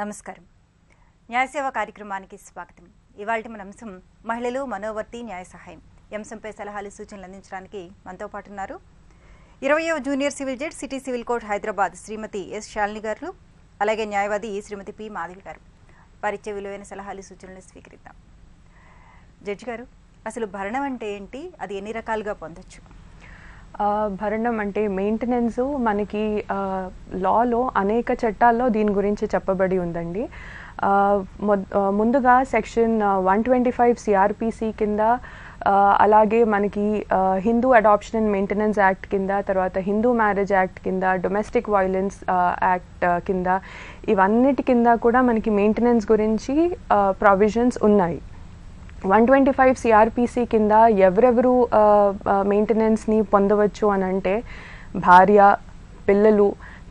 నమస్కారం. న్యాయసేవ కార్యక్రమానికి స్వాగతం. ఇవాల్టి మన అంశం మహిళలు మనోవర్తి న్యాయ సహాయం. ఈ అంశంపై సలహాలు సూచనలు అందించడానికి మనతో పాటు ఉన్నారు 20వ junior civil judge city civil court Hyderabad Shrimati S Shalini garu, అలాగే న్యాయవాది శ్రీమతి పి మాధవి గారు. వారిచ్చే విలువైన సలహాలు సూచనలు స్వీకరిద్దాం. జడ్జి గారు, అసలు భరణం అంటే ఏంటి, అది ఎన్ని రకాలుగా పొందొచ్చు? భరణం అంటే మెయింటెనెన్స్ మనకి లాలో అనేక చట్టాల్లో దీని గురించి చెప్పబడి ఉందండి. ముందుగా సెక్షన్ 125 సిఆర్పిసి కింద, అలాగే మనకి Hindu adoption and maintenance act కింద, తర్వాత హిందూ మ్యారేజ్ యాక్ట్ కింద, డొమెస్టిక్ వైలెన్స్ యాక్ట్ కింద, ఇవన్నిటి కింద కూడా మనకి మెయింటెనెన్స్ గురించి ప్రొవిజన్స్ ఉన్నాయి. 125 సిఆర్పిసి కింద ఎవరెవరు మెయింటెనెన్స్ని పొందవచ్చు అని అంటే భార్య, పిల్లలు,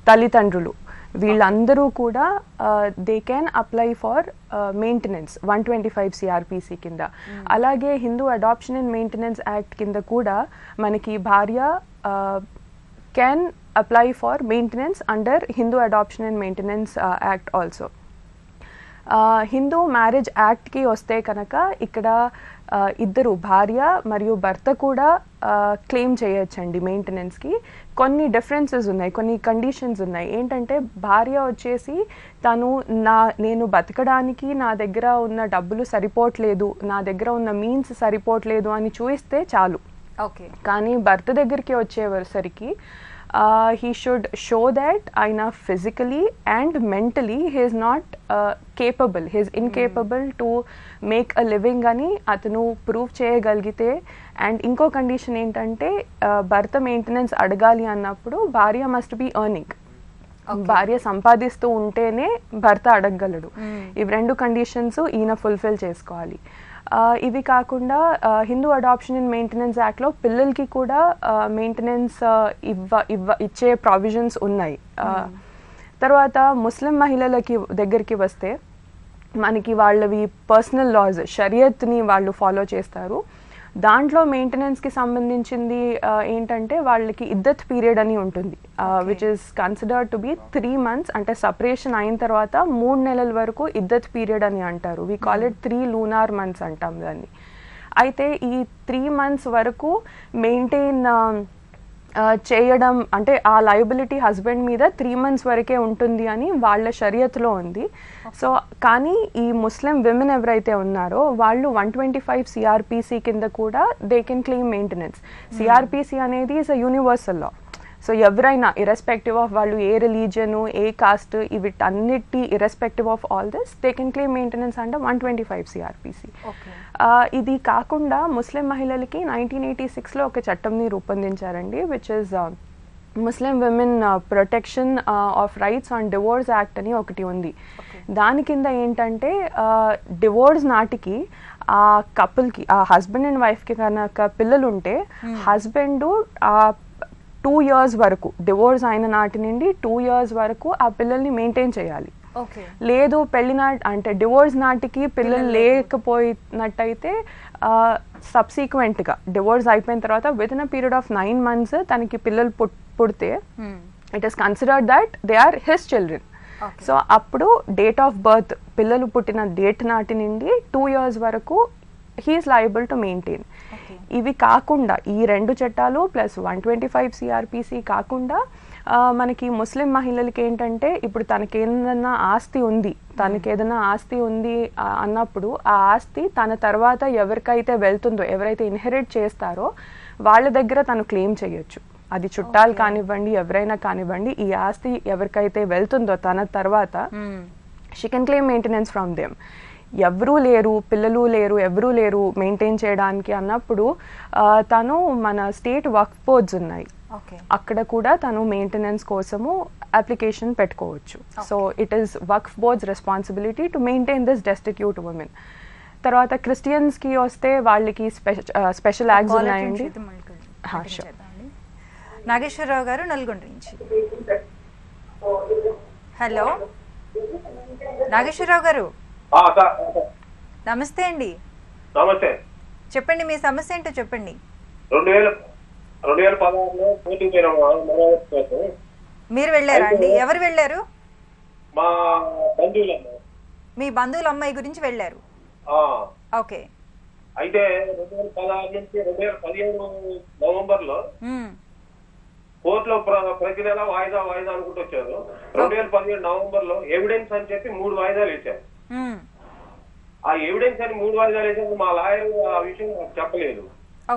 తల్లిదండ్రులు, వీళ్ళందరూ కూడా they can apply for maintenance 125 CRPC కింద. అలాగే Hindu adoption and maintenance act కింద కూడా మనకి భార్య can apply for maintenance under Hindu adoption and maintenance act also. Hindu marriage యాక్ట్కి వస్తే కనుక ఇక్కడ ఇద్దరు భార్య మరియు భర్త కూడా క్లెయిమ్ చేయొచ్చండి మెయింటెనెన్స్కి. కొన్ని డిఫరెన్సెస్ ఉన్నాయి, కొన్ని కండిషన్స్ ఉన్నాయి. ఏంటంటే భార్య వచ్చేసి నేను బతకడానికి నా దగ్గర ఉన్న డబ్బులు సరిపోవట్లేదు, నా దగ్గర ఉన్న మీన్స్ సరిపోవట్లేదు అని చూపిస్తే చాలు. ఓకే. కానీ భర్త దగ్గరికి వచ్చేసరికి he should show that aina physically and mentally he is not capable, he is incapable to make a living ani atanu prove cheyagalgite. And inko condition entante bharta maintenance adagali annappudu bharya must be earning. భార్య సంపాదిస్తూ ఉంటేనే భర్త అడగగలడు. ఇవి రెండు conditions ఈయన fulfil చేసుకోవాలి. ఇవి కాకుండా హిందూ అడాప్షన్ అండ్ మెయింటెనెన్స్ యాక్ట్లో పిల్లలకి కూడా మెయింటెనెన్స్ ఇచ్చే ప్రావిజన్స్ ఉన్నాయి. తర్వాత ముస్లిం మహిళలకి దగ్గరికి వస్తే మనకి వాళ్ళవి పర్సనల్ లాస్, షరియత్ని వాళ్ళు ఫాలో చేస్తారు. దాంట్లో మెయింటెనెన్స్కి సంబంధించింది ఏంటంటే వాళ్ళకి ఇద్దత్ పీరియడ్ అని ఉంటుంది, which is considered to be 3 months. అంటే సపరేషన్ అయిన తర్వాత 3 నెలల వరకు ఇద్దత్ పీరియడ్ అని అంటారు. We call it 3 lunar months అంటాం దాన్ని. అయితే ఈ 3 months వరకు మెయింటైన్ చేయడం అంటే ఆ లయబిలిటీ హస్బెండ్ మీద 3 months వరకే ఉంటుంది అని వాళ్ళ షరియత్లో ఉంది. సో కానీ ఈ ముస్లిం విమెన్ ఎవరైతే ఉన్నారో వాళ్ళు 125 సిఆర్పిసి కింద కూడా they can claim maintenance. CRPC అనేది is a universal law. So ఎవరైనా ఇర్రెస్పెక్టివ్ ఆఫ్ వాళ్ళు ఏ రిలీజియన్, ఏ కాస్ట్, వీటన్నిటి irrespective of all this they can claim maintenance under 125 CRPC. ఇది కాకుండా ముస్లిం మహిళలకి 1986లో ఒక చట్టంని రూపొందించారండి, which is Muslim women protection of rights on divorce act అని ఒకటి ఉంది. దాని కింద ఏంటంటే డివోర్స్ నాటికి ఆ కపుల్కి, ఆ హస్బెండ్ అండ్ వైఫ్కి కనుక పిల్లలు ఉంటే హస్బెండ్ ఆ 2 years వరకు, డివోర్స్ అయిన నాటి నుండి 2 years వరకు ఆ పిల్లల్ని మెయింటైన్ చేయాలి. లేదు అంటే డివోర్స్ నాటికి పిల్లలు లేకపోయినట్టయితే సబ్సీక్వెంట్గా డివోర్స్ అయిపోయిన తర్వాత with in a period of 9 months తనకి పిల్లలు పుడితే it is considered that they are his children. So అప్పుడు డేట్ ఆఫ్ బర్త్, పిల్లలు పుట్టిన డేట్ నాటి నుండి 2 years వరకు హీఈస్ లయబుల్ టు మెయింటైన్. ఇవి కాకుండా ఈ రెండు చట్టాలు ప్లస్ 125 సిఆర్పిసి కాకుండా మనకి ముస్లిం మహిళలకి ఏంటంటే ఇప్పుడు తనకేదైనా ఆస్తి ఉంది అన్నప్పుడు ఆ ఆస్తి తన తర్వాత ఎవరికైతే వెళ్తుందో, ఎవరైతే ఇన్హెరిట్ చేస్తారో వాళ్ళ దగ్గర తను క్లెయిమ్ చేయొచ్చు. అది చుట్టాలు కానివ్వండి, ఎవరైనా కానివ్వండి, ఈ ఆస్తి ఎవరికైతే వెళ్తుందో తన తర్వాత she can claim maintenance from them. ఎవరూ లేరు, పిల్లలు లేరు, ఎవరూ లేరు మెయింటైన్ చేయడానికి అన్నప్పుడు తను మన స్టేట్ వక్ఫ్ బోర్డ్స్ ఉన్నాయి, అక్కడ కూడా తను మెయింటెనెన్స్ కోసము అప్లికేషన్ పెట్టుకోవచ్చు. So it is Waqf boards responsibility to maintain this destitute women. తర్వాత క్రిస్టియన్స్కి వస్తే వాళ్ళకి స్పెషల్ యాక్ట్స్ ఉన్నాయండి. నాగేశ్వరరావు గారు నల్గొండ నుంచి. హలో నాగేశ్వరరావు గారు, నమస్తే అండి. నమస్తే, చెప్పండి మీ సమస్య ఏంటో చెప్పండి. 2016లో పోటీ మీరు వెళ్ళారా అండి? ఎవరు వెళ్ళారు? మా బంధువులమ్మ. మీ బంధువుల అమ్మాయి గురించి వెళ్ళారు. ఆ, ఓకే. అయితే 2016 నుంచి 2017 నవంబర్లో మ్మ్. కోర్టులో ప్రతి నెల వాయిదా అనుకుంటూ వచ్చారు. 2017 నవంబర్లో ఎవిడెన్స్ అని చెప్పి 3 వాయిదాలు వేశారు. మ్మ్. ఆ ఎవిడెన్స్ అని 3 వాయిదాలు వేసినప్పుడు మా లాయర్ ఆ విషయం నాకు చెప్పలేదు.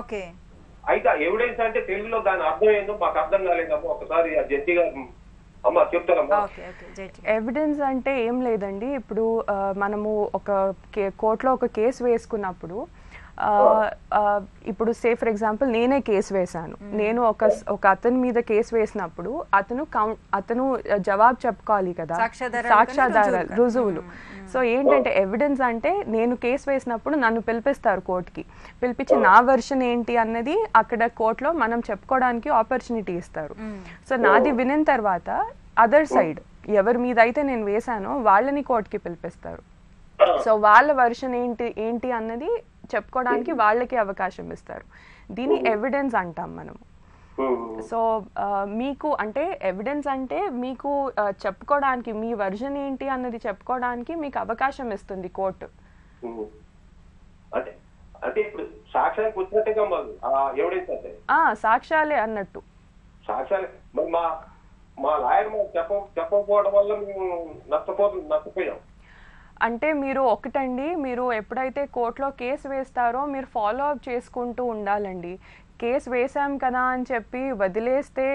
ఓకే. అయితే ఆ ఎవిడెన్స్ అంటే తెలుగులో దాని అర్థం ఏందో మాకు అర్థం కాలేదమ్మా. ఒకసారి ఆ జడ్జి గారు అమ్మ చెప్తారమ్మా. ఓకే. ఓకే. జడ్జి. ఎవిడెన్స్ అంటే ఏం లేదండి. ఇప్పుడు మనము ఒక కోర్టులో ఒక కేసు వేసుకున్నప్పుడు ఇప్పుడు సే ఫర్ ఎగ్జాంపుల్ నేనే కేసు వేశాను. నేను ఒక అతని మీద కేసు వేసినప్పుడు అతను జవాబు చెప్పుకోవాలి కదా, సాక్ష్యాధారాలు, రుజువులు. సో ఏంటంటే ఎవిడెన్స్ అంటే నేను కేసు వేసినప్పుడు నన్ను పిలిపిస్తారు కోర్టుకి, పిలిపించి నా వర్షన్ ఏంటి అన్నది అక్కడ కోర్టులో మనం చెప్పుకోవడానికి ఆపర్చునిటీ ఇస్తారు. సో నాది వినిన తర్వాత అదర్ సైడ్ ఎవరి మీద అయితే నేను వేశానో వాళ్ళని కోర్టుకి పిలిపిస్తారు. సో వాళ్ళ వర్షన్ ఏంటి అన్నది చెప్పుకోవడానికి వాళ్ళకి అవకాశం ఇస్తారు. దీన్ని ఎవిడెన్స్ అంటాం మనము. సో మీకు అంటే ఎవిడెన్స్ అంటే మీకు చెప్పుకోవడానికి మీ వర్జన్ ఏంటి అన్నది చెప్పుకోవడానికి మీకు అవకాశం ఇస్తుంది కోర్టు. అంటే ఇప్పుడు సాక్ష్యానికి వచ్చినట్టుగా ఎవిడెన్స్ అంటే సాక్ష్యాలే అన్నట్టు. సాక్ష్యాలు మా లాయర్ చెప్పకపోవడం వల్ల మేము నష్టపోయాం. అంటే మీరు ఒకటండి, మీరు ఎప్పుడైతే కోర్టులో కేసు వేస్తారో మీరు ఫాలో అప్ చేసుకుంటూ ఉండాలండి. కేసు వేసాం కదా అని చెప్పి వదిలేస్తే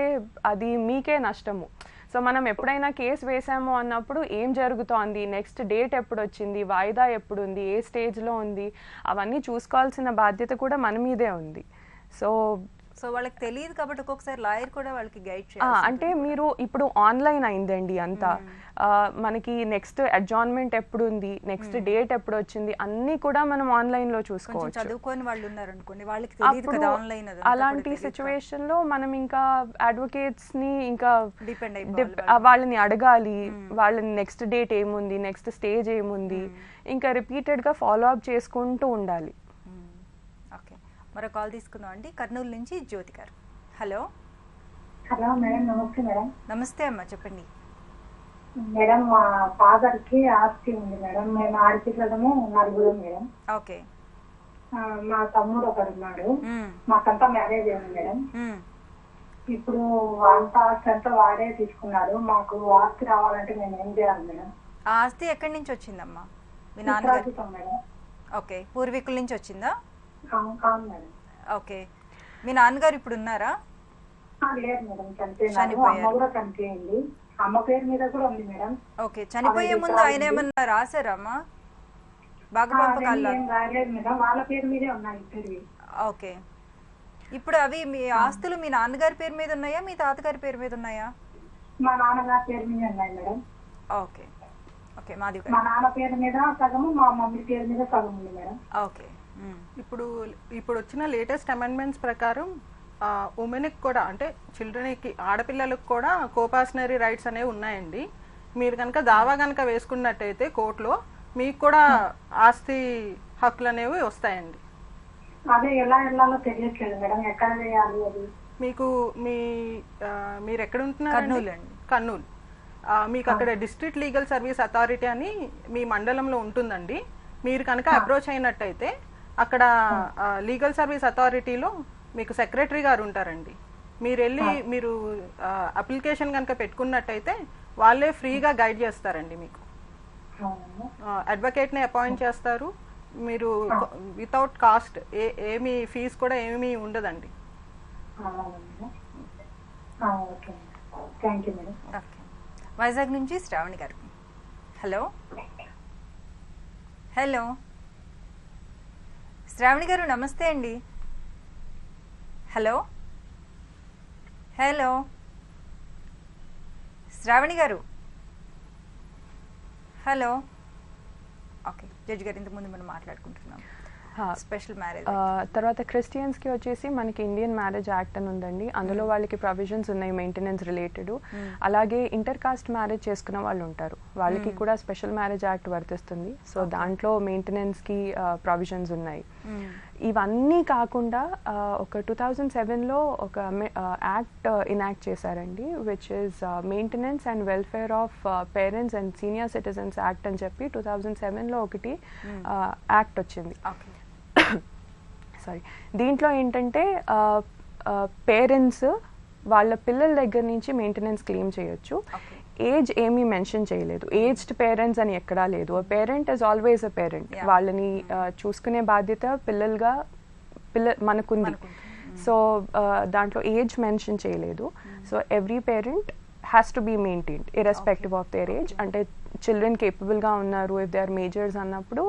అది మీకే నష్టము. సో మనం ఎప్పుడైనా కేసు వేసాము అన్నప్పుడు ఏం జరుగుతోంది, నెక్స్ట్ డేట్ ఎప్పుడు వచ్చింది, వాయిదా ఎప్పుడు ఉంది, ఏ స్టేజ్లో ఉంది, అవన్నీ చూసుకోవాల్సిన బాధ్యత కూడా మన మీదే ఉంది. సో వాళ్ళకి తెలియదు కాబట్టి ఒక్కొక్కసారి లాయర్ కూడా వాళ్ళకి గైడ్ చేయాలి. అంటే మీరు ఇప్పుడు ఆన్లైన్ అయిందండి అంతా, మనకి నెక్స్ట్ అడ్జాయిన్మెంట్ ఎప్పుడు ఉంది, నెక్స్ట్ డేట్ ఎప్పుడు వచ్చింది, అన్ని కూడా మనం ఆన్లైన్ లో చూసుకోవచ్చు. చదువుకొని వాళ్ళు ఉన్నారు అనుకోండి, వాళ్ళకి తెలియదు కదా ఆన్లైన్. అలాంటి సిచ్యువేషన్ లో మనం ఇంకా అడ్వకేట్స్ ని ఇంకా వాళ్ళని అడగాలి, వాళ్ళని నెక్స్ట్ డేట్ ఏముంది, నెక్స్ట్ స్టేజ్ ఏముంది, ఇంకా రిపీటెడ్ గా ఫాలో అప్ చేసుకుంటూ ఉండాలి. మరో కాల్ తీసుకుందాం అండి. కర్నూలు నుంచి జ్యోతి గారు. హలో. హలో మేడం, నమస్తే మేడం. నమస్తే అమ్మా, చెప్పండి మేడం. మా ఫాదర్ కి ఆస్తి ఉంది మేడం. మేము ఆడపిల్లలము 4 మేడం. ఓకే. మా తమ్ముడు ఒకడు ఉన్నాడు. మాకంతా మ్యారేజ్ అయింది మేడం. ఇప్పుడు అంత ఆస్తి అంతా వాడే తీసుకున్నాడు. మాకు ఆస్తి రావాలంటే మేము ఏం చేయాలి మేడం? ఆ ఆస్తి ఎక్కడి నుంచి వచ్చిందమ్మా? మీ నాన్నగారు? మేడం. ఓకే, పూర్వీకుల నుంచి వచ్చిందా? ఓకే. మీ నాన్నగారు ఇప్పుడు ఉన్నారా? లేదు మేడం, చనిపోయింది. అమ్మ పేరు మీద కూడా ఉంది మేడం. ఓకే. చనిపోయే ముందు ఆయన ఏమన్నా రాశారమ్మా? రాలేదు మేడం, వాళ్ళ పేరు మీదే ఉన్నాయి. ఓకే. ఇప్పుడు అవి మీ ఆస్తులు మీ నాన్నగారి పేరు మీద ఉన్నాయా, మీ తాతగారి పేరు మీద ఉన్నాయా? మా నాన్నగారి పేరు మీద ఉన్నాయి మేడం. ఓకే. ఓకే. మాది మా నాన్న పేరు మీద సగము, మా మమ్మీ పేరు మీద సగం ఉంది మేడం. ఓకే. ఇప్పుడు వచ్చిన లేటెస్ట్ అమెండ్మెంట్స్ ప్రకారం ఉమెన్కి కూడా, అంటే చిల్డ్రన్కి, ఆడపిల్లలకు కూడా కోపాషనరీ రైట్స్ అనేవి ఉన్నాయండి. మీరు కనుక దావా కనుక వేసుకున్నట్టయితే కోర్టులో మీకు కూడా ఆస్తి హక్కులు అనేవి వస్తాయండి. అదే ఎలా వెళ్ళాలో తెలియట్లేదు మేడం, ఎక్కడ చేయాలి అది? మీకు మీరు ఎక్కడ ఉంటున్నారు? కర్నూలు. మీకు అక్కడ డిస్ట్రిక్ట్ లీగల్ సర్వీస్ అథారిటీ అని మీ మండలంలో ఉంటుందండి. మీరు కనుక అప్రోచ్ అయినట్టయితే అక్కడ లీగల్ సర్వీస్ అథారిటీలో మీకు సెక్రటరీ గారు ఉంటారండి. మీరు వెళ్ళి మీరు అప్లికేషన్ కనుక పెట్టుకున్నట్టయితే వాళ్ళే ఫ్రీగా గైడ్ చేస్తారండి. మీకు అడ్వకేట్ని అపాయింట్ చేస్తారు. మీరు వితౌట్ కాస్ట్, ఏమి ఫీజు కూడా ఏమీ ఉండదండి. వైజాగ్ నుంచి శ్రావణి గారు. హలో. హలో శ్రావణి గారు, నమస్తే అండి. హలో. హలో శ్రావణి గారు. హలో. ఓకే జడ్జి గారు, ఇంతకుముందు మనం మాట్లాడుకుంటున్నాం స్పెషల్ మ్యారేజ్. తర్వాత క్రిస్టియన్స్కి వచ్చేసి మనకి ఇండియన్ మ్యారేజ్ యాక్ట్ అని ఉందండి. అందులో వాళ్ళకి ప్రొవిజన్స్ ఉన్నాయి మెయింటెనెన్స్ రిలేటెడ్. అలాగే ఇంటర్ కాస్ట్ మ్యారేజ్ చేసుకున్న వాళ్ళు ఉంటారు, వాళ్ళకి కూడా స్పెషల్ మ్యారేజ్ యాక్ట్ వర్తిస్తుంది. సో దాంట్లో మెయింటెనెన్స్కి ప్రొవిజన్స్ ఉన్నాయి. ఇవన్నీ కాకుండా ఒక 2007లో ఒక యాక్ట్ ఇనాక్ట్ చేశారండి, which is maintenance and welfare of parents and senior citizens act అని చెప్పి 2007లో ఒకటి యాక్ట్ వచ్చింది. సారీ, దీంట్లో ఏంటంటే పేరెంట్స్ వాళ్ళ పిల్లల దగ్గర నుంచి మెయింటెనెన్స్ క్లెయిమ్ చేయొచ్చు. ఏజ్ ఏమీ మెన్షన్ చేయలేదు, ఏజ్డ్ పేరెంట్స్ అని ఎక్కడా లేదు. Parent is always a parent, వాళ్ళని చూసుకునే బాధ్యత మనకుంది. సో దాంట్లో ఏజ్ మెన్షన్ చేయలేదు. So every parent has to be maintained irrespective of their age. అంటే చిల్డ్రన్ కేపబుల్గా ఉన్నారు, ఇఫ్ దే ఆర్ మేజర్స్ అన్నప్పుడు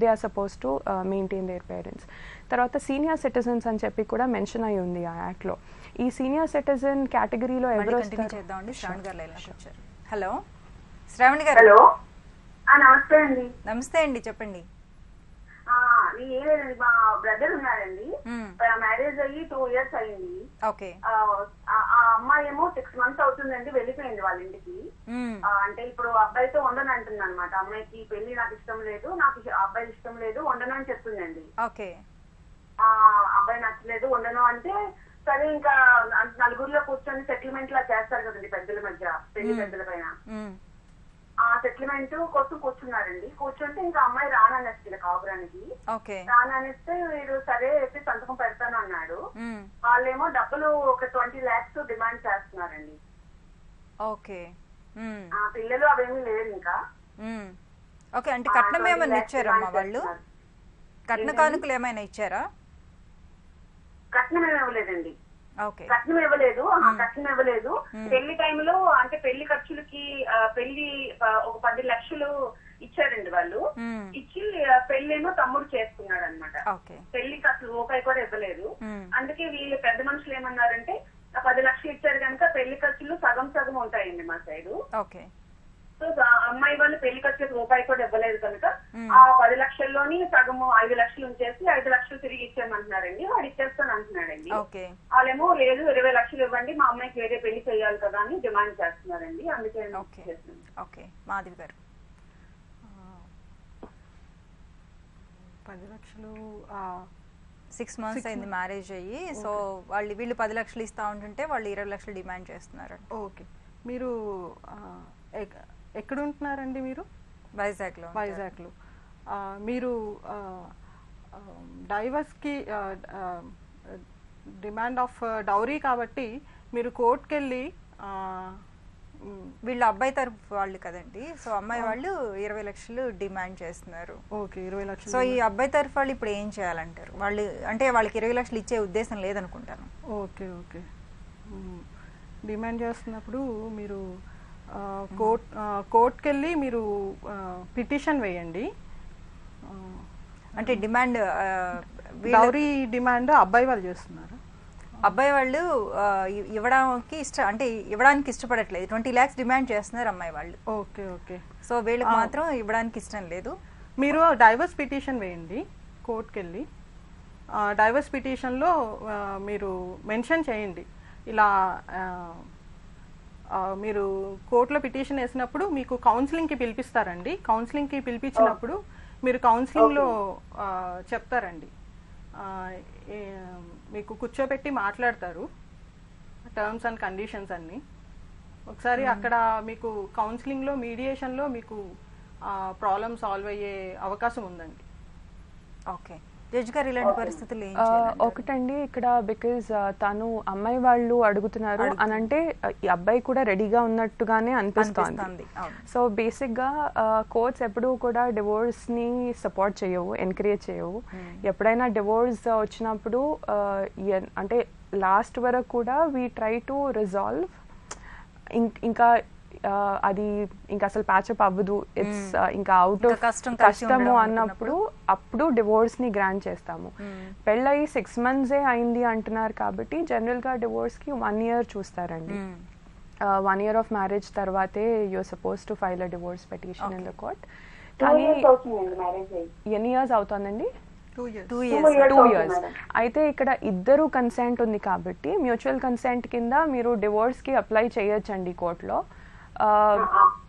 they are suppose to maintain their parents. తర్వాత సీనియర్ సిటిజన్స్ అని చెప్పి కూడా మెన్షన్ అయి ఉంది ఆ యాక్ట్లో. ఈ సీనియర్ సిటిజన్ కేటగిరీలో ఎవరు వస్తారు? హలో శ్రావణి గారు. హలో, నమస్తే అండి. నమస్తే అండి, చెప్పండి. ఏం లేదండి, మా బ్రదర్ ఉన్నారండి, మ్యారేజ్ అయ్యి 2 years అయింది. ఓకే. ఆ అమ్మాయి ఏమో 6 months అవుతుందండి, వెళ్ళిపోయింది వాళ్ళ ఇంటికి. అంటే ఇప్పుడు అబ్బాయితో ఉండను అంటుంది అనమాట. అమ్మాయికి పెళ్లి నాకు ఇష్టం లేదు, నాకు అబ్బాయి ఇష్టం లేదు, ఉండను అని చెప్తుందండి. ఓకే. అబ్బాయి నచ్చలేదు, ఉండను అంటే సరే ఇంకా నలుగురిలో కూర్చొని సెటిల్మెంట్ లా చేస్తారు కదండి పెద్దల మధ్య, పెళ్లి పెద్దల పైన. ఆ సెటిల్మెంట్ కోసం కూర్చున్నారండి. కూర్చుంటే ఇంకా అమ్మాయి రాననేస్తుంది కాపురానికి. రాననేస్తే వీడు సరే చెప్పి సంతకం పెడతాను అన్నాడు. వాళ్ళేమో డబ్బులు ఒక 20 lakhs డిమాండ్ చేస్తున్నారండి. ఓకే. ఆ పిల్లలు అవేమీ లేరు ఇంకా. ఓకే, అంటే కట్నం ఏమైనా ఇచ్చారమ్మా వాళ్ళు? కట్న కానుకలు ఏమైనా ఇచ్చారా? కట్నం ఏమి ఇవ్వలేదండి. ఓకే, కట్నం ఇవ్వలేదు. కట్నం ఇవ్వలేదు. పెళ్లి టైంలో అంటే పెళ్లి ఖర్చులకి పెళ్లి ఒక 10 lakhs ఇచ్చారండి వాళ్ళు. ఇచ్చి పెళ్లేమో తమ్ముడు చేసుకున్నాడు అనమాట. పెళ్లికి అసలు రూపాయి కూడా ఇవ్వలేదు. అందుకే వీళ్ళు పెద్ద మనుషులు ఏమన్నారంటే 10 lakhs ఇచ్చారు కనుక పెళ్లి ఖర్చులు సగం సగం ఉంటాయండి మా సైడు. ఓకే. సో అమ్మాయి వాళ్ళు పెళ్లి ఖర్చులకు రూపాయి కూడా ఇవ్వలేదు కనుక ఆ 10 lakhsలోని సగము 5 lakhs ఉంచేసి 5 lakhs తిరిగి ఇచ్చామంటున్నారండి. వాడు ఇచ్చేస్తాను అంటున్నాడండి. వాళ్ళేమో లేదు 20 lakhs ఇవ్వండి, మా అమ్మాయికి వేరే పెళ్లి చేయాలి కదా అని డిమాండ్ చేస్తున్నారండి. అందుకే మాధవి గారు 10 lakhs 6 months అయింది మ్యారేజ్ అయ్యి. సో వీళ్ళు 10 lakhs ఇస్తా ఉంటుంటే వాళ్ళు 20 lakhs డిమాండ్ చేస్తున్నారు. ఓకే. మీరు ఎక్కడ ఉంటున్నారండి? మీరు వైజాగ్లో. మీరు డైవర్స్కి డిమాండ్ ఆఫ్ డౌరీ కాబట్టి మీరు కోర్టుకి వెళ్ళి, వీళ్ళు అబ్బాయి తరపు వాళ్ళు కదండి, సో అమ్మాయి వాళ్ళు 20 lakhs డిమాండ్ చేస్తున్నారు. Okay, 20 lakhs. సో ఈ అబ్బాయి తరపు వాళ్ళు ఇప్పుడు ఏం చేయాలంటారు? వాళ్ళు అంటే వాళ్ళకి 20 lakhs ఇచ్చే ఉద్దేశం లేదనుకుంటాను. ఓకే. డిమాండ్ చేస్తున్నప్పుడు మీరు కోర్టుకి వెళ్ళి మీరు పిటిషన్ వేయండి. అంటే డిమాండ్ డౌరీ డిమాండ్ అబ్బాయి వాళ్ళు చేస్తున్నారు. అబ్బాయి వాళ్ళు ఇవ్వడానికి ఇష్టపడట్లేదు. 20 lakhs డిమాండ్ చేస్తున్నారు అమ్మాయి వాళ్ళు. ఓకే. సో వీళ్ళకి మాత్రం ఇవ్వడానికి ఇష్టం లేదు. మీరు డైవర్స్ పిటిషన్ వేయండి కోర్టుకి వెళ్ళి. డైవర్స్ పిటిషన్లో మీరు మెన్షన్ చేయండి ఇలా మీరు కోర్టులో పిటిషన్ వేసినప్పుడు మీకు కౌన్సిలింగ్కి పిలిపిస్తారండి. కౌన్సిలింగ్కి పిలిపించినప్పుడు మీరు కౌన్సిలింగ్లో చెప్తారండి, మీకు కూర్చోబెట్టి మాట్లాడతారు టర్మ్స్ అండ్ కండిషన్స్ అన్నీ. ఒకసారి అక్కడ మీకు కౌన్సిలింగ్లో మీడియేషన్లో మీకు ప్రాబ్లమ్ సాల్వ్ అయ్యే అవకాశం ఉందండి. ఓకే. జడ్జ్ గారు ఇలాంటి పరిస్థితులు ఒకటండి ఇక్కడ, బికాజ్ తను అమ్మాయి వాళ్ళు అడుగుతున్నారు అని అంటే ఈ అబ్బాయి కూడా రెడీగా ఉన్నట్టుగానే అనిపిస్తుంది. సో బేసిక్గా కోర్ట్స్ ఎప్పుడూ కూడా డివోర్స్ని సపోర్ట్ చేయవు, ఎంకరేజ్ చేయవు. ఎప్పుడైనా డివోర్స్ వచ్చినప్పుడు అంటే లాస్ట్ వరకు కూడా వీ ట్రై టు రిజాల్వ్. ఇంకా అది ఇంకా అసలు ప్యాచప్ అవ్వదు, ఇట్స్ ఇంకా అవుట్ ఆఫ్ కష్టము అన్నప్పుడు అప్పుడు డివోర్స్ ని గ్రాంట్ చేస్తాము. పెళ్ళయి 6 months అయింది అంటున్నారు కాబట్టి జనరల్ గా డివోర్స్ కి 1 year చూస్తారండి. 1 year ఆఫ్ మ్యారేజ్ తర్వాతే you're suppose to file a divorce petition in the court. కానీ ఎన్ని ఇయర్స్ అవుతుందండి? 2 years. అయితే ఇక్కడ ఇద్దరు కన్సెంట్ ఉంది కాబట్టి మ్యూచువల్ కన్సెంట్ కింద మీరు డివోర్స్ కి అప్లై చేయొచ్చండి కోర్టులో.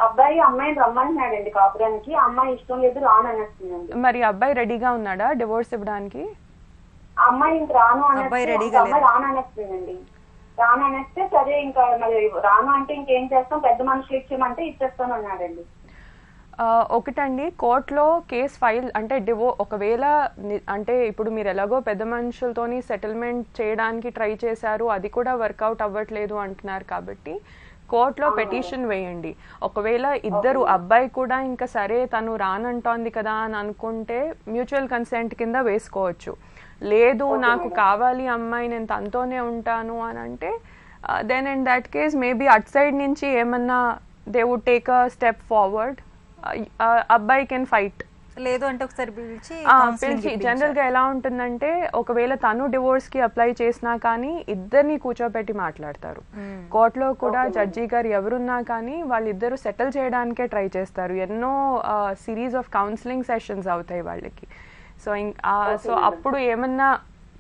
అబ్బాయి అమ్మాయిని రమ్మంటున్నాడండి కాపురానికి, అమ్మాయి ఇష్టం లేదు రాననేస్తుందండి. మరి అబ్బాయి రెడీగా ఉన్నాడా డివోర్స్ ఇవ్వడానికి? అమ్మాయి ఇంక రాను అబ్బాయి అనేసి రెడీగా అమ్మాయి రాను అనేస్తుందండి. రాను అనేస్తే సరే ఇంకా మరి రాను అంటే ఇంకేం చేస్తాం, పెద్ద మనుషులు ఇచ్చేయమంటే ఇచ్చేస్తాను అన్నాడండి. ఒకటండి, కోర్టులో కేస్ ఫైల్ అంటే ఒకవేళ అంటే ఇప్పుడు మీరు ఎలాగో పెద్ద మనుషులతోని సెటిల్మెంట్ చేయడానికి ట్రై చేశారు, అది కూడా వర్కౌట్ అవ్వట్లేదు అంటున్నారు కాబట్టి కోర్టులో పెటిషన్ వేయండి. ఒకవేళ ఇద్దరు అబ్బాయి కూడా ఇంకా సరే తను రానంటోంది కదా అని అనుకుంటే మ్యూచువల్ కన్సెంట్ కింద వేసుకోవచ్చు. లేదు నాకు కావాలి అమ్మాయి, నేను తనతోనే ఉంటాను అని అంటే then in that case maybe at side నుంచి ఏమన్నా they would take a step forward. అబ్బాయి కెన్ ఫైట్. లేదు అంటే ఒకసారి పిలిచి జనరల్ గా ఎలా ఉంటుందంటే ఒకవేళ తను డివోర్స్ కి అప్లై చేసినా కానీ ఇద్దరిని కూర్చోబెట్టి మాట్లాడతారు. కోర్టులో కూడా జడ్జి గారు ఎవరున్నా కానీ వాళ్ళిద్దరు సెటిల్ చేయడానికే ట్రై చేస్తారు. ఎన్నో సిరీస్ ఆఫ్ కౌన్సిలింగ్ సెషన్స్ అవుతాయి వాళ్ళకి. సో అప్పుడు ఏమన్నా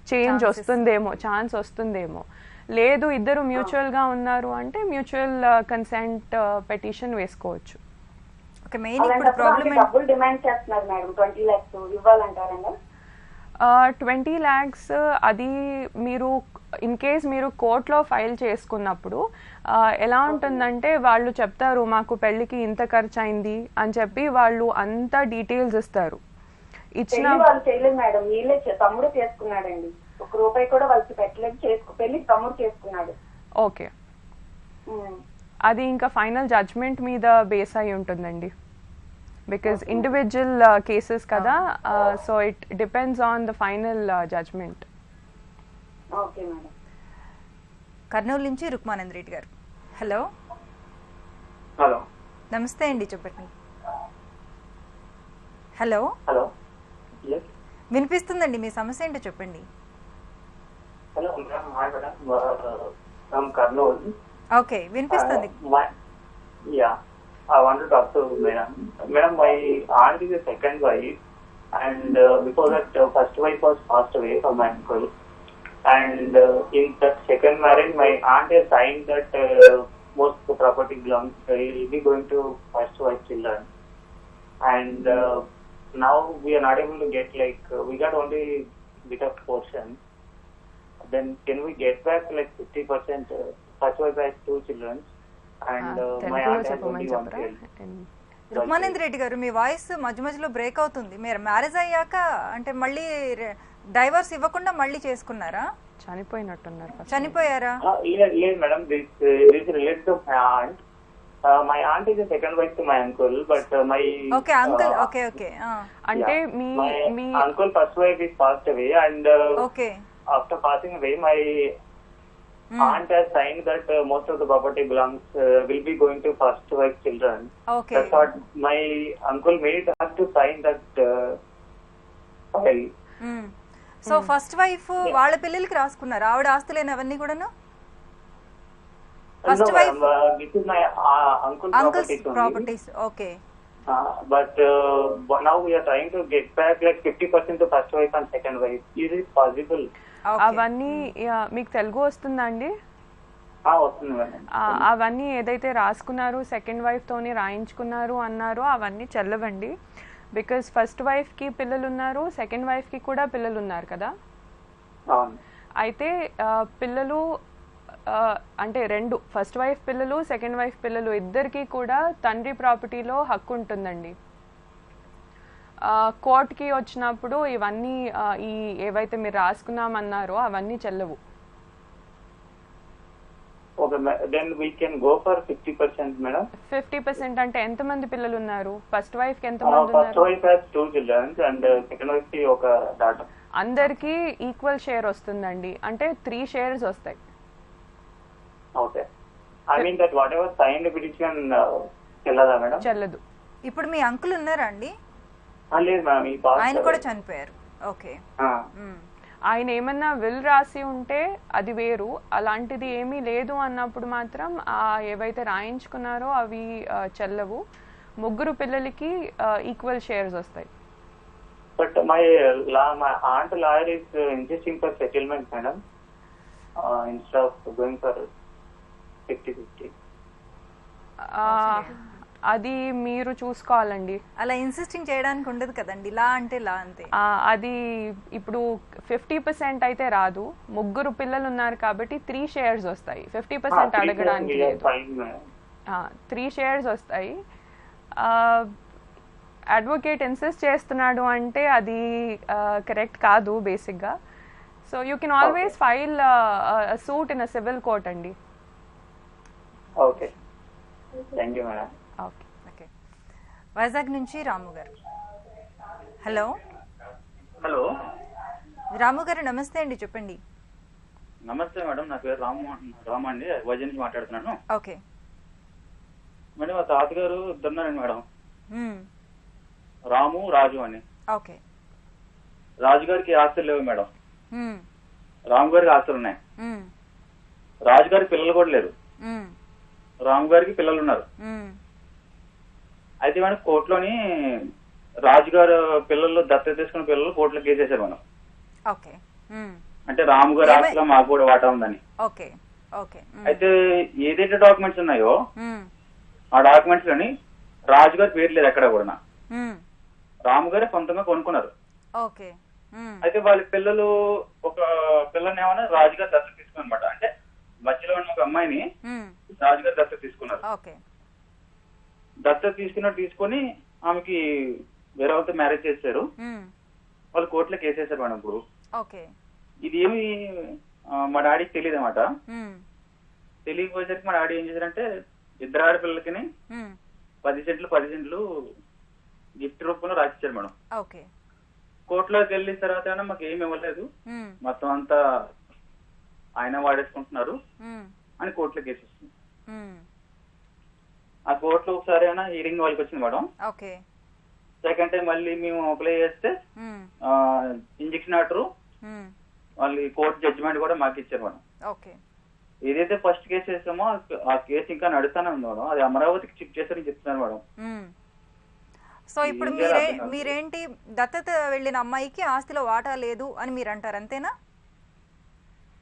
చేంజ్ వస్తుందేమో, ఛాన్స్ వస్తుందేమో. లేదు ఇద్దరు మ్యూచువల్ గా ఉన్నారు అంటే మ్యూచువల్ కన్సెంట్ పెటిషన్ వేసుకోవచ్చు. డబ్బులు డిమాండ్ చేస్తున్నారు మేడం, 20 lakhs ఇవ్వాలంటారండి. 20 lakhs అది మీరు ఇన్ కేస్ మీరు కోర్టులో ఫైల్ చేసుకున్నప్పుడు ఎలా ఉంటుందంటే వాళ్ళు చెప్తారు మాకు పెళ్లికి ఇంత ఖర్చు అయింది అని చెప్పి వాళ్ళు అంతా డీటెయిల్స్ ఇస్తారు. ఇచ్చిన వాళ్ళు చేయలేదు మేడం, వీళ్ళే తమ్ముడు చేసుకున్నాడండి. 1 రూపాయి కూడా వాళ్ళకి పెట్టలేదు, పెళ్లి తమ్ముడు చేసుకున్నాడు. ఓకే, అది ఇంకా ఫైనల్ జడ్జ్మెంట్ మీద బేస్ అయి ఉంటుందండి. బికాజ్ ఇండివిజువల్ కేసెస్ కదా, so it depends on the final judgment. Okay madam. Kurnool నుంచి రుక్మానంద్ రెడ్డి గారు. హలో. హలో, నమస్తే అండి, చెప్పండి. హలో. హలో, వినిపిస్తుందండి, మీ సమస్య ఏంటో చెప్పండి. Hello madam, from Kurnool. Okay, వినిపిస్తుంది. Yeah, I want to talk to madam. Madam, my aunt is a second wife, and before that, first wife was passed away from my uncle. And in that second marriage, my aunt has signed that most of the property belongs. Will be going to first wife children. And now we are not able to get we got only bit of portion. Then can we get back 50%? First wife has 2 children. And my aunt has only 1 child. రుక్మానంద్ Reddy గారు, మీ voice మధ్య మధ్యలో break అవుతుంది. మీరు marriage అయ్యాక అంటే మళ్ళీ divorce ఇవ్వకుండా మళ్ళీ చేసుకున్నారా? చనిపోయినట్టున్నారు. చనిపోయారా? లేదు madam, this relates to my aunt. My aunt is a second wife to my uncle, but my uncle. Okay. అంటే my uncle first wife is passed away, and after passing away, my aunt has signed that most of the property will be going to first wife children. Okay. That's what my uncle made us to sign that file. So first wife వాళ్ళ పిల్లలకి రాసుకున్నారు, ఆవిడ ఆస్తులేని అవన్నీ కూడాను? First wife this is my uncle's properties. Okay. But now we are trying to get back 50% to first wife and second wife. Is it possible? అవన్నీ మీకు తెలుగు వస్తుందా అండి? వస్తుంది మేడం. అవన్నీ ఏదైతే రాసుకున్నారు, సెకండ్ వైఫ్ తోని రాయించుకున్నారు అన్నారో అవన్నీ చెల్లవండి. బికాజ్ ఫస్ట్ వైఫ్ కి పిల్లలు ఉన్నారు, సెకండ్ వైఫ్ కి కూడా పిల్లలు ఉన్నారు కదా. అయితే పిల్లలు అంటే ఫస్ట్ వైఫ్ పిల్లలు, సెకండ్ వైఫ్ పిల్లలు ఇద్దరికి కూడా తండ్రి ప్రాపర్టీలో హక్కు ఉంటుందండి. కోర్టుకి వచ్చినప్పుడు ఇవన్నీ ఈ ఏవైతే మీరు రాసుకున్నామన్నారో అవన్నీ చెల్లవు. Okay, then we can go for 50%, madam. 50% అంటే ఎంత మంది పిల్లలు ఉన్నారు? ఫస్ట్ వైఫ్ కి ఎంత మంది ఉన్నారు? First wife has 2 children and second wife కి ఒక డాటర్. అందరికి ఈక్వల్ షేర్ వస్తుందండి, అంటే 3 shares వస్తాయి. Okay, I mean that what ever signed petition చెల్లదా మేడం? చెల్లదు. ఇప్పుడు మీ అంకుల్ ఉన్నారా అండి? లేదు మేడం, ఆయన కూడా చనిపోయారు. ఓకే. ఆయన ఏమన్నా విల్ రాసి ఉంటే అది వేరు, అలాంటిది ఏమీ లేదు అన్నప్పుడు మాత్రం ఏవైతే రాయించుకున్నారో అవి చెల్లవు. 3 పిల్లలకి ఈక్వల్ షేర్స్ వస్తాయి. But my aunt lawyer is insisting for settlement, madam, instead of going for 50-50. అది మీరు చూసుకోవాలండి. అలా ఇన్సిస్టింగ్ చేయడానికి ఉండదు కదండి, లా అంటే లా అంతే. అది ఇప్పుడు 50% అయితే రాదు. 3 పిల్లలు ఉన్నారు కాబట్టి 3 షేర్స్ వస్తాయి. 50% అడగడానికి లేదు. 3 షేర్స్ వస్తాయి. అడ్వకేట్ ఇన్సిస్ట్ చేస్తున్నాడు అంటే అది కరెక్ట్ కాదు బేసిక్గా. So you can always file suit in a civil court అండి. Okay, thank you madam. Okay okay. Vizag నుంచి రాము గారు. హలో హలో రాము గారు, నమస్తే అండి, చెప్పండి. నమస్తే మేడం, నా పేరు రాము అండి, వైజాగ్ నుంచి మాట్లాడుతున్నాను. ఓకే మేడం, మా తాతగారు ఇద్దరున్నారండి మేడం, రాము రాజు అని. ఓకే. రాజు గారికి ఆస్తులు లేవు మేడం, రాము గారికి ఆస్తులు ఉన్నాయి. రాజు గారికి పిల్లలు కూడా లేరు, రాము గారికి పిల్లలు ఉన్నారు. అయితే మేడం కోర్టులోని రాజుగారు పిల్లలు దత్తత తీసుకున్న పిల్లలు కోర్టులో కేసేశారు మేడం. ఓకే. అంటే రాము గారు ఆస్తిలో మాకు కూడా వాటా ఉందని. Okay okay. అయితే ఏదైతే డాక్యుమెంట్స్ ఉన్నాయో ఆ డాక్యుమెంట్స్ లోని రాజుగారి పేరు లేదు ఎక్కడ కూడా. రాము గారే సొంతంగా కొనుక్కున్నారు. ఓకే. అయితే వాళ్ళ పిల్లలు ఒక పిల్లని ఏమన్నా రాజుగారు దత్తత తీసుకున్నమాట. అంటే మధ్యలో ఉన్న ఒక అమ్మాయిని రాజుగారు దత్తత తీసుకున్నారు. దత్తత తీసుకొని ఆమెకి వేరే వాళ్ళతో మ్యారేజ్ చేశారు. వాళ్ళు కోర్టులో కేసేశారు మేడం. ఇప్పుడు ఇది ఏమి మా డాడీకి తెలియదు అనమాట. తెలియకపోయేసరికి మా డాడీ ఏం చేశారంటే ఇద్దరు ఆడపిల్లలకి 10 సెంట్లు గిఫ్ట్ రూపంలో రాసిచ్చారు మేడం. కోర్టులోకి వెళ్ళిన తర్వాత మాకు ఏమి ఇవ్వలేదు, మొత్తం అంతా ఆయన వాడేసుకుంటున్నారు అని కోర్టులో కేసేస్తుంది. ఆ కోర్టులో ఒకసారి అయినా హీరింగ్ వాళ్ళకి వచ్చింది మేడం. సెకండ్ టైం మళ్ళీ మేము అప్లై చేస్తే ఇంజక్షన్ ఆర్డర్ వాళ్ళు కోర్టు జడ్జిమెంట్ కూడా మాకు ఇచ్చారు మేడం. ఏదైతే ఫస్ట్ కేసు వేసామో ఆ కేసు ఇంకా నడుస్తానే ఉంది మేడం. అది అమరావతికి షిఫ్ట్ చేస్తారని చెప్తున్నారు మేడం. సో ఇప్పుడు మీరేంటి, దత్తత వెళ్ళిన అమ్మాయికి ఆస్తిలో వాటా లేదు అని మీరు అంటారు, అంతేనా?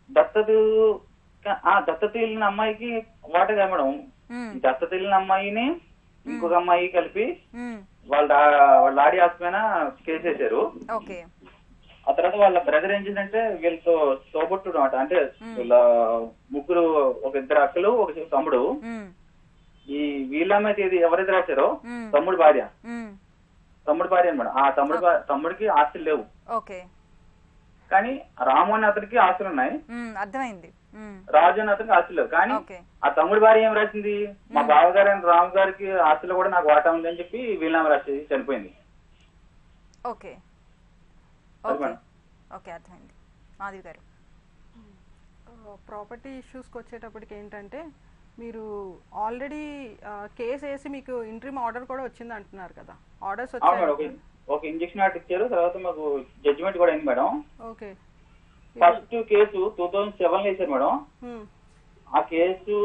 దత్తత వెళ్ళిన అమ్మాయికి వాటా కదా మేడం. దత్తత వెళ్ళిన అమ్మాయిని ఇంకొక అమ్మాయి కలిపి వాళ్ళ డాడీ ఆస్తి పైన కేసు వేశారు. ఆ తర్వాత వాళ్ళ బ్రదర్ ఏం చేసిందంటే వీళ్ళతో తోబుట్టుడు అనమాట. అంటే వీళ్ళ ముగ్గురు, ఒక 2 అక్కలు, ఒక తమ్ముడు. ఈ వీళ్ళ అమ్మాయి ఎవరైతే రాశారో తమ్ముడు భార్య అనమాట. ఆ తమ్ముడికి ఆస్తులు లేవు, కానీ రాము అనే అతనికి ఆస్తులు ఉన్నాయి. అర్థమైంది. రాజు అనే అతనికి ఆస్తులు లేవు, కానీ ఆ తమ్ముడి భార్య ఏం రాసింది, మా బావగారు అయిన రాము గారికి ఆస్తులు కూడా నాకు వాటా ఉంది అని చెప్పి వీళ్ళ రాసి చనిపోయింది. అర్థమైంది. మాధవి గారు, ప్రాపర్టీ ఇష్యూస్కి వచ్చేటప్పటికి ఏంటంటే మీరు ఆల్రెడీ కేసు వేసి మీకు ఇంట్రీమ్ ఆర్డర్ కూడా వచ్చింది అంటున్నారు కదా. ఆర్డర్స్ వచ్చాయి, ఒక ఇంజక్షన్ ఆర్డర్ ఇచ్చారు, తర్వాత మాకు జడ్జిమెంట్ కూడా అయింది మేడం. ఓకే. ఫస్ట్ కేసు 2007 వేసారు మేడం. ఆ కేసు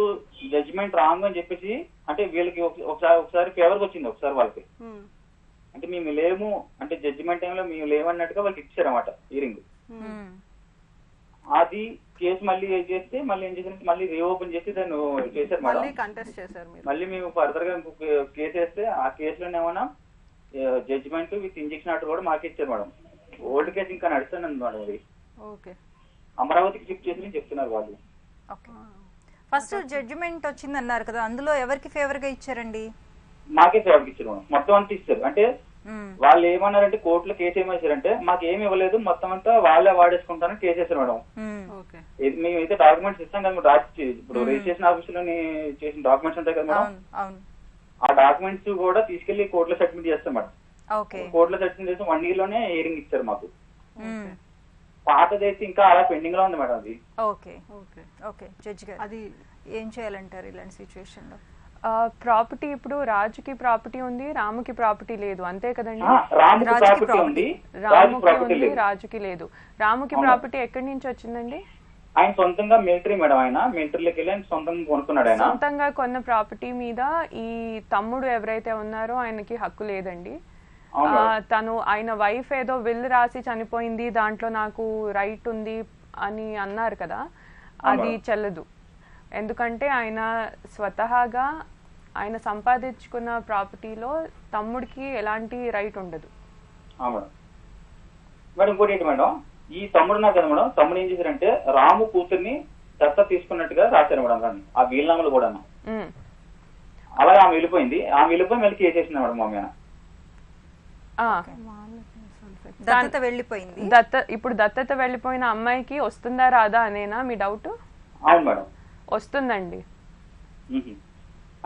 జడ్జిమెంట్ రాంగ్ అని చెప్పేసి, అంటే వీళ్ళకి ఒకసారి ఫేవర్కి వచ్చింది, ఒకసారి వాళ్ళకి. అంటే మేము లేము అంటే జడ్జిమెంట్ టైంలో మేము లేవన్నట్టుగా వాళ్ళకి ఇచ్చారన్నమాట హీరింగ్. అది కేసు మళ్ళీ చేస్తే మళ్ళీ ఏం చేశారంటే మళ్ళీ రీఓపెన్ చేసి దాన్ని చేశారు మేడం. మళ్ళీ మేము ఫర్దర్ గా కేసు వేస్తే ఆ కేసులో ఏమన్నా జడ్జిమెంట్ విత్ ఇంజక్షన్ ఆర్డర్ కూడా మాకు ఇచ్చారు మేడం. ఓల్డ్ కేసు ఇంకా నడుస్తుంది మేడం. అది అమరావతికి షిఫ్ట్ చేసి చెప్తున్నారు వాళ్ళు. ఫస్ట్ జడ్జిమెంట్ వచ్చింది అన్నారు కదా, అందులో ఎవరికి ఫేవర్ గా ఇచ్చారండి? మాకే ఫేవర్ ఇచ్చారు మేడం, మొత్తం అంతా ఇస్తారు. అంటే వాళ్ళు ఏమన్నారంటే కోర్టులో కేసు ఏమేసారంటే మాకు ఏమి ఇవ్వలేదు, మొత్తం అంతా వాళ్ళే వాడేసుకుంటారని కేసు వేసారు మేడం. మేమైతే డాక్యుమెంట్స్ ఇస్తాం కదా రాసి, ఇప్పుడు రిజిస్ట్రేషన్ ఆఫీస్ లోని చేసిన డాక్యుమెంట్స్ ఉంటాయి కదా మేడం, ఆ డాక్యుమెంట్స్ కూడా తీసుకెళ్లి కోర్టులో సబ్మిట్ చేస్తాం మేడం. కోర్టులో సబ్మిట్ చేసి 1 year లోనే హియరింగ్ ఇచ్చారు మాకు. పాతదైతే ఇంకా అలా పెండింగ్ లో ఉంది మేడం. అది జడ్జి గారు, అది ఏం చేయాలంటారు ఇలాంటి సిచ్యువేషన్ లో? ప్రాపర్టీ ఇప్పుడు రాజుకి ప్రాపర్టీ ఉంది, రాముకి ప్రాపర్టీ లేదు, అంతే కదండి? రాముకి ఉంది, రాజుకి లేదు. రాముకి ప్రాపర్టీ ఎక్కడి నుంచి వచ్చిందండి? ఆయన సొంతంగా మిలిటరీ మేడం. ఆయన మిలిటరీలోకి వెళ్ళి ఆయన సొంతంగా కొనుక్కున్నాడు. ఆయన సొంతంగా కొన్న ప్రాపర్టీ మీద ఈ తమ్ముడు ఎవరైతే ఉన్నారో ఆయనకి హక్కు లేదండి. తను ఆయన వైఫ్ ఏదో విల్ రాసి చనిపోయింది, దాంట్లో నాకు రైట్ ఉంది అని అన్నారు కదా, అది చెల్లదు. ఎందుకంటే ఆయన స్వతహాగా ఆయన సంపాదించుకున్న ప్రాపర్టీలో తమ్ముడికి ఎలాంటి రైట్ ఉండదు. మేడం మేడం ఇంకోటి ఏంటి మేడం, ఈ తమ్ముడు ఉన్నారు కదా మేడం, తమ్ముడు ఏం చేశారంటే రాము కూతుర్ని దత్త తీసుకున్నట్టుగా రాశారు మేడం కానీ ఆ వీలునామాలు కూడా. అలాగే ఆమె వెళ్ళిపోయింది, ఆమె వెళ్ళిపోయి మళ్ళీ కేసేసింది మేడం మా మీద. దత్తత వెళ్ళిపోయింది. ఇప్పుడు దత్తత వెళ్ళిపోయిన అమ్మాయికి వస్తుందా రాదా అనేనా మీ డౌట్? అవును మేడం వస్తుందండి.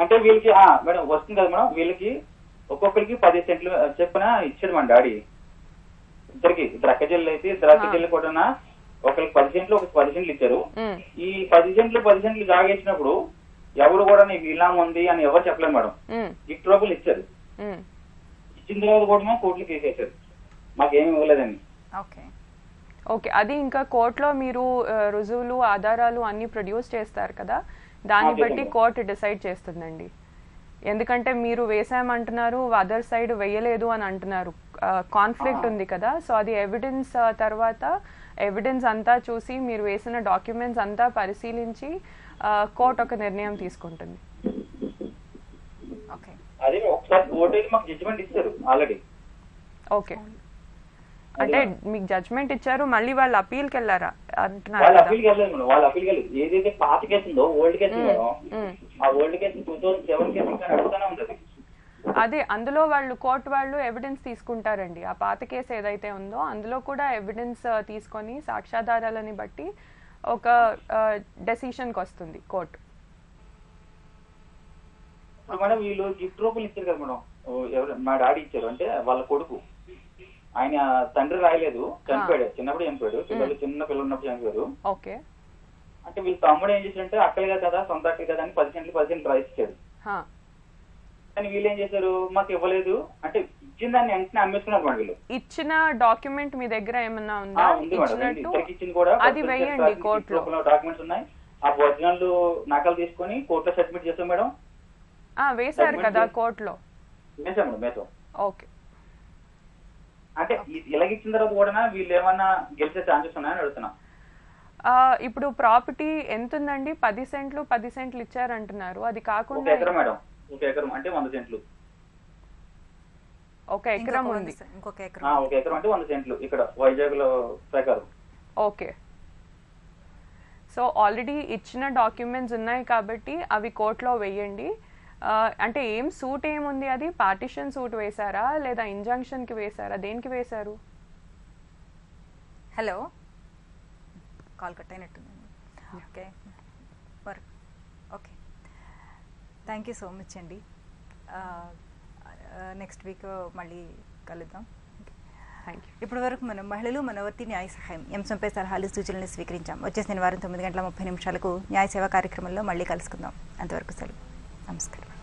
అంటే వీళ్ళకి మేడం వస్తుంది కదా మేడం, వీళ్ళకి ఒక్కొక్కరికి 10 సెంట్లు చెప్పిన ఇచ్చాడు మన డాడీ. ఇద్దరు అక్క చెల్లెలు అయితే ఇద్దరు అక్క చెల్లెలు కూడా ఒకరికి 10 సెంట్లు ఒకరికి 10 సెంట్లు ఇచ్చారు. ఈ 10 సెంట్లు జాగేసినప్పుడు ఎవరు కూడా నీ వీలాం ఉంది అని ఎవరు చెప్పలేదు మేడం. గిఫ్ట్ రూపాయలు ఇచ్చారు. ఇచ్చిన తర్వాత కూడా కోర్టులు కేసేసారు, మాకేమి ఇవ్వలేదని. ఓకే, అది ఇంకా కోర్టులో మీరు రుజువులు ఆధారాలు అన్ని ప్రొడ్యూస్ చేస్తారు కదా, దాన్ని బట్టి కోర్టు డిసైడ్ చేస్తుందండి. ఎందుకంటే మీరు వేసామంటున్నారు, అదర్ సైడ్ వేయలేదు అని అంటున్నారు, కాన్ఫ్లిక్ట్ ఉంది కదా. సో అది ఎవిడెన్స్ తర్వాత ఎవిడెన్స్ అంతా చూసి మీరు వేసిన డాక్యుమెంట్స్ అంతా పరిశీలించి కోర్టు ఒక నిర్ణయం తీసుకుంటుంది. ఓకే, అంటే మీకు జడ్జ్మెంట్ ఇచ్చారు, మళ్ళీ వాళ్ళు అపీల్కి వెళ్ళారా అంటున్నారు? ఏదైతే పాత కేసు ఉందో ఓల్డ్ కేసు ఆ ఓల్డ్ కేసు 2007 కేసు ఇంకా నడుస్తూనే ఉంటుంది. అదే అందులో వాళ్ళు కోర్టు వాళ్ళు ఎవిడెన్స్ తీసుకుంటారండి. ఆ పాత కేసు ఏదైతే ఉందో అందులో కూడా ఎవిడెన్స్ తీసుకొని సాక్ష్యాధారాలని బట్టి ఒక డెసిషన్కి వస్తుంది కోర్టు. మేడం వీళ్ళు గిఫ్ట్ రూపాయలు ఇచ్చారు కదా మేడం, ఎవరు మా డాడీ ఇచ్చారు, అంటే వాళ్ళ కొడుకు, ఆయన తండ్రి రాయలేదు, చనిపోయాడు, చిన్నప్పుడు చనిపోయాడు, పిల్లలు చిన్న పిల్లలు ఉన్నప్పుడు చనిపోయారు. ఓకే, అంటే వీళ్ళ తమ్ముడు ఏం చేశారంటే అక్కలుగా కదా సొంత అక్కలు కదా అని 10 సెంట్లు రాయిచ్చాడు. కానీ వీళ్ళు ఏం చేశారు, మాకు ఇవ్వలేదు అంటే ఇచ్చిన దాన్ని వెంటనే అమ్మేసుకున్నారు మేడం. వీళ్ళు ఇచ్చిన డాక్యుమెంట్ మీ దగ్గర ఏమన్నా ఉందా? ఉంది మేడం, ఇద్దరికి ఇచ్చింది కూడా అది వేయండి కోర్టులో. డాక్యుమెంట్స్ ఉన్నాయి, ఆ ఒరిజినల్ నకలు తీసుకొని కోర్టులో సబ్మిట్ చేస్తాం మేడం. వేశారు కదా కోర్టులో? వేసాం మేడం, వేసాం. ఓకే, అంటే ఇలాగిచ్చిన తర్వాత కూడా వీళ్ళు ఏమన్నా గెలిచే ఛాన్సెస్ ఉన్నాయని అడుగుతున్నా. ఇప్పుడు ప్రాపర్టీ ఎంత ఉందండి? 10 సెంట్లు ఇచ్చారంటున్నారు. అది కాకుండా 1 ఎకరం మేడం, 1 ఎకరం అంటే 100 సెంట్లు. 1 ఎకరం ఉంది, 1 ఎకరం అంటే 100 సెంట్లు ఇక్కడ వైజాగ్ లో ప్రకారం. ఓకే, సో ఆల్రెడీ ఇచ్చిన డాక్యుమెంట్స్ ఉన్నాయి కాబట్టి అవి కోర్టులో వేయండి. అంటే ఏం సూట్ ఏముంది, అది పార్టిషన్ సూట్ వేశారా లేదా ఇంజంక్షన్ కి వేశారా, దేనికి వేశారు? హలో, కాల్ కట్ అయినట్టుందండి. Okay okay, thank you so much అండి. నెక్స్ట్ వీక్ మళ్ళీ కలుద్దాం. ఇప్పటి వరకు మనం మహిళలు మనవర్తి న్యాయ సహాయం అంశంపై సలహాలు సూచనలు స్వీకరించాం. వచ్చే శనివారం 9:30 న్యాయ సేవా కార్యక్రమంలో మళ్ళీ కలుసుకుందాం. అంతవరకు సెలవు, నమస్కారం.